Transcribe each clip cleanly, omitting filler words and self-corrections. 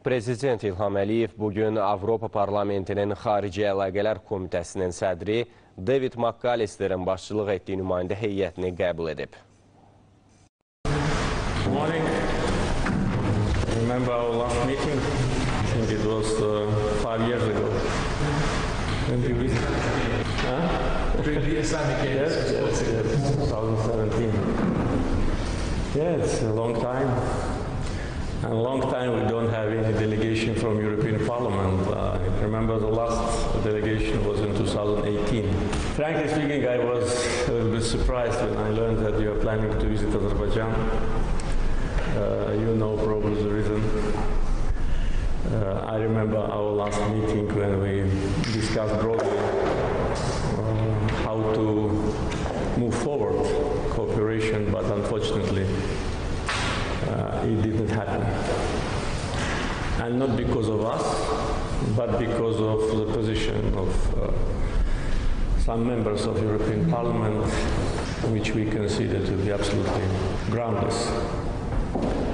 Prezident İlham Əliyev bugün Avropa Parlamentinin Xarici Əlaqələr Komitəsinin sədri DEVİD MAKALİSTERİ'nin başçılıq etdiyi nümayəndə heyətini qəbul edib. Good morning. I remember our last meeting. I think it was 5 years ago. When did we? Yes, 2017. Yeah, it's a long time. And a long time we don't have any delegation from European Parliament. I remember the last delegation was in 2018. Frankly speaking, I was a little bit surprised when I learned that you are planning to visit Azerbaijan. You know probably the reason. I remember our last meeting when we discussed broadly how to move forward cooperation, but unfortunately it didn't happen. And not because of us, but because of the position of some members of European Parliament, which we consider to be absolutely groundless.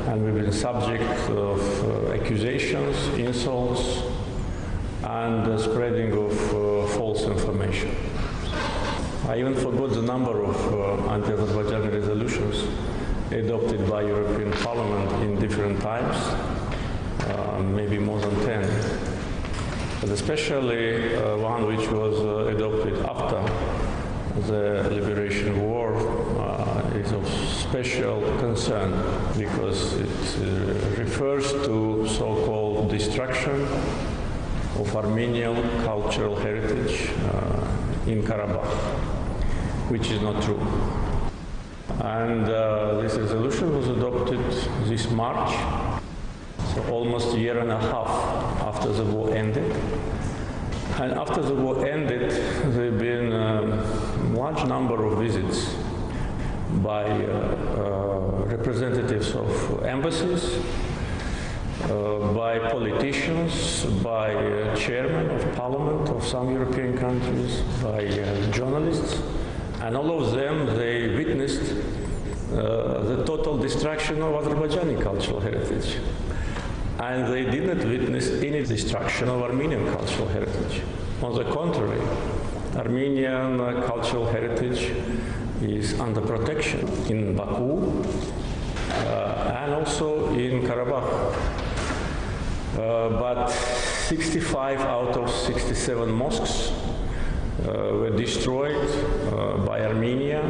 And we've been subject of accusations, insults, and spreading of false information. I even forgot the number of anti-Azerbaijani resolutions adopted by European Parliament in different times, maybe more than 10. But especially one which was adopted after the Liberation War is of special concern because it refers to so-called destruction of Armenian cultural heritage in Karabakh, which is not true. And this resolution was adopted this March, so almost a year and a half after the war ended. And after the war ended, there have been a large number of visits by representatives of embassies, by politicians, by chairmen of parliament of some European countries, by journalists, and all of them, they witnessed the total destruction of Azerbaijani cultural heritage. And they did not witness any destruction of Armenian cultural heritage. On the contrary, Armenian cultural heritage is under protection in Baku and also in Karabakh. But 65 out of 67 mosques were destroyed by Armenia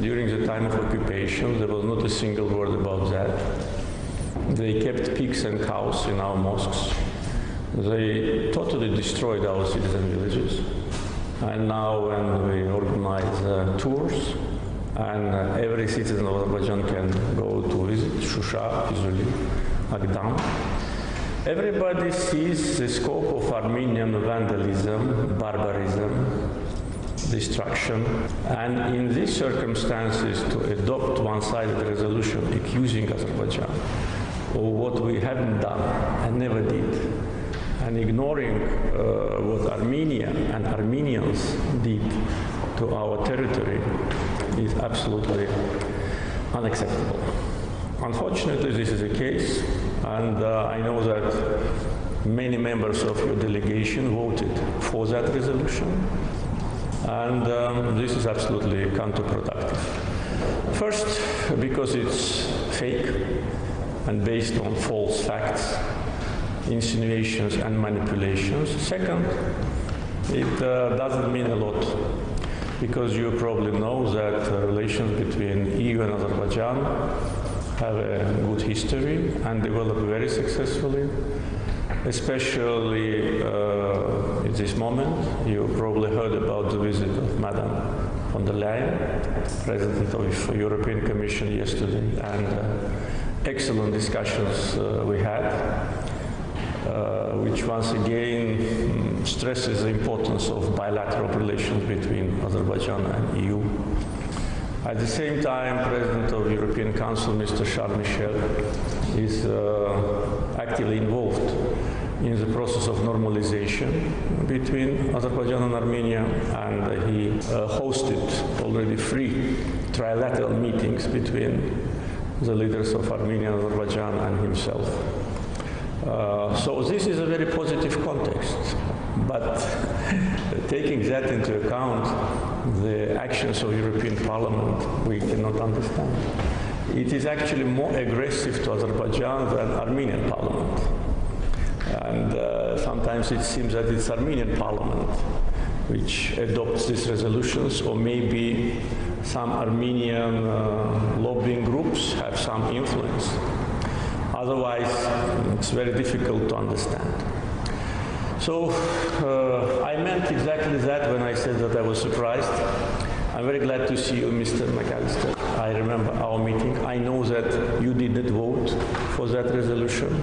during the time of occupation. There was not a single word about that. They kept pigs and cows in our mosques. They totally destroyed our citizen villages. And now when we organize tours, and every citizen of Azerbaijan can go to visit Shusha, Izuli, Agdam, everybody sees the scope of Armenian vandalism, barbarism, destruction, and in these circumstances to adopt one-sided resolution accusing Azerbaijan of what we haven't done and never did, and ignoring what Armenia and Armenians did to our territory is absolutely unacceptable. Unfortunately, this is the case, and I know that many members of your delegation voted for that resolution, and this is absolutely counterproductive. First, because it's fake and based on false facts, insinuations and manipulations. Second, it doesn't mean a lot, because you probably know that relations between EU and Azerbaijan have a good history and developed very successfully, especially at this moment. You probably heard about the visit of Madam von der Leyen, President of the European Commission yesterday, and excellent discussions we had, which once again stresses the importance of bilateral relations between Azerbaijan and EU. At the same time, President of the European Council, Mr. Charles Michel, is actively involved in the process of normalization between Azerbaijan and Armenia, and he hosted already 3 trilateral meetings between the leaders of Armenia and Azerbaijan and himself. So this is a very positive context, but taking that into account, the actions of European Parliament, we cannot understand. It is actually more aggressive to Azerbaijan than Armenian Parliament. And sometimes it seems that it's Armenian Parliament which adopts these resolutions, or maybe some Armenian lobbying groups have some influence. Otherwise, it's very difficult to understand. So I meant exactly that when I said that I was surprised. I'm very glad to see you, Mr. McAllister. I remember our meeting. I know that you did not vote for that resolution,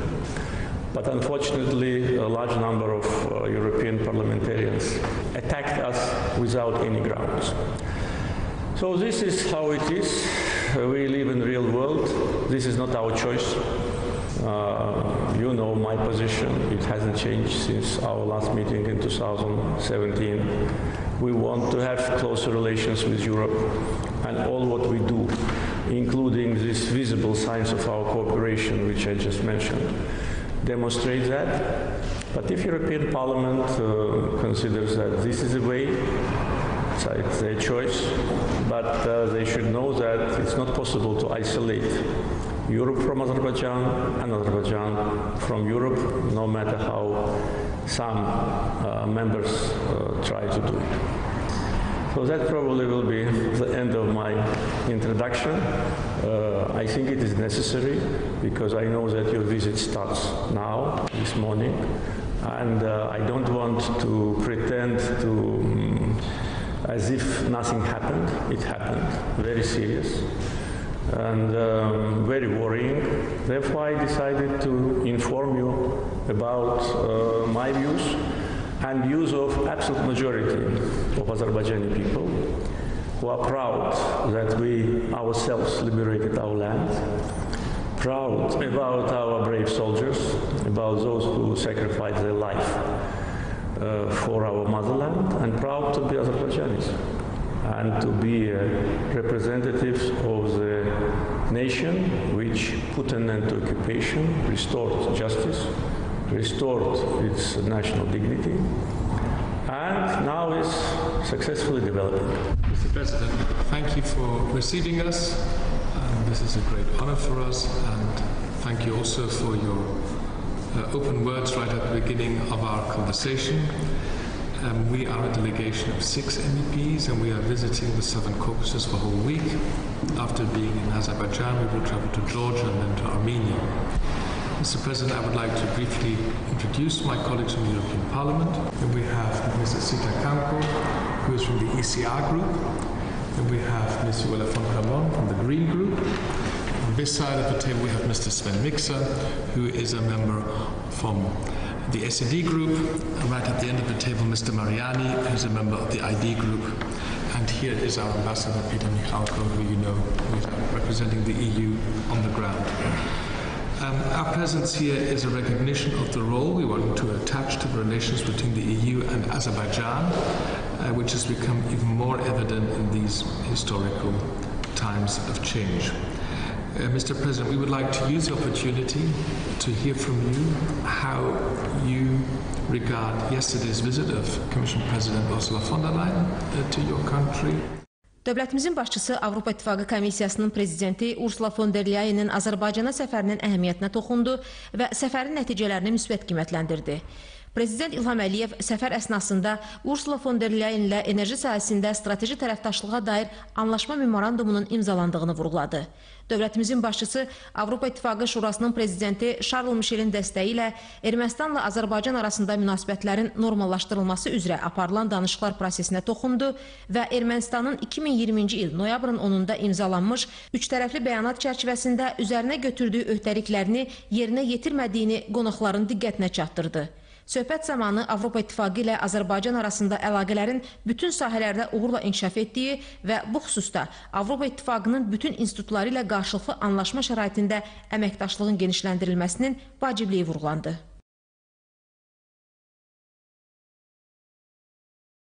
but unfortunately a large number of European parliamentarians attacked us without any grounds. So this is how it is. We live in the real world. This is not our choice. You know my position. It hasn't changed since our last meeting in 2017. We want to have closer relations with Europe, and all what we do, including these visible signs of our cooperation, which I just mentioned, demonstrate that. But if European Parliament considers that this is the way, it's their choice, but they should know that it's not possible to isolate Europe from Azerbaijan and Azerbaijan from Europe, no matter how some members try to do it. So that probably will be the end of my introduction. I think it is necessary because I know that your visit starts now, this morning, and I don't want to pretend to as if nothing happened. It happened, very serious and very worrying. Therefore, I decided to inform you about my views and views of absolute majority of Azerbaijani people who are proud that we ourselves liberated our land, proud about our brave soldiers, about those who sacrificed their life for our motherland, and proud to be Azerbaijanis and to be representatives of the nation which put an end to occupation, restored justice, restored its national dignity, and now is successfully developing. Mr. President, thank you for receiving us. This is a great honor for us, and thank you also for your open words right at the beginning of our conversation. We are a delegation of 6 MEPs, and we are visiting the Southern Caucasus for a whole week. After being in Azerbaijan, we will travel to Georgia and then to Armenia. Mr. President, I would like to briefly introduce my colleagues from the European Parliament. And we have Mrs. Sita Kanko, who is from the ECR group. And we have Mr. Willa von Kramon from the Green group. On this side of the table, we have Mr. Sven Mixer, who is a member from the SED group, and right at the end of the table, Mr. Mariani, who's a member of the ID group, and here is our ambassador, Peter Michalko, who you know is representing the EU on the ground. Our presence here is a recognition of the role we want to attach to the relations between the EU and Azerbaijan, which has become even more evident in these historical times of change. Mr. President, we would like to use the opportunity to hear from you how you regard yesterday's visit of Commission President Ursula von der Leyen to your country. Dövlətimizin başçısı Avropa İttifaqı Komissiyasının prezidenti Ursula von der Leyen'in Azərbaycana səfərinin əhəmiyyətinə toxundu və səfərin nəticələrini müsbət qiymətləndirdi. Prezident İlham Əliyev səfər əsnasında Ursula von der Leyen ilə enerji sahəsində strateji tərəfdaşlığa dair anlaşma memorandumunun imzalandığını vurğuladı. Dövlətimizin başçısı Avropa İttifaqı Şurasının prezidenti Charles Michelin dəstəyi ilə Ermənistanla Azərbaycan arasında münasibətlərin normallaşdırılması üzrə aparılan danışıqlar prosesinə toxundu və Ermənistanın 2020-ci il noyabrın 10-da imzalanmış 3 tərəfli bəyanat çərçivəsində üzərinə götürdüyü öhdəliklərini yerinə yetirmədiyini qonaqların diqqətinə çatdırdı. Söhbət zamanı Avropa İttifaqı ilə Azərbaycan arasında əlaqələrin bütün sahələrdə uğurla inkişaf etdiyi və bu xüsusda Avropa İttifaqının bütün institutları ilə qarşılıqlı anlaşma şəraitində əməkdaşlığın genişləndirilməsinin vacibliyi vurğulandı.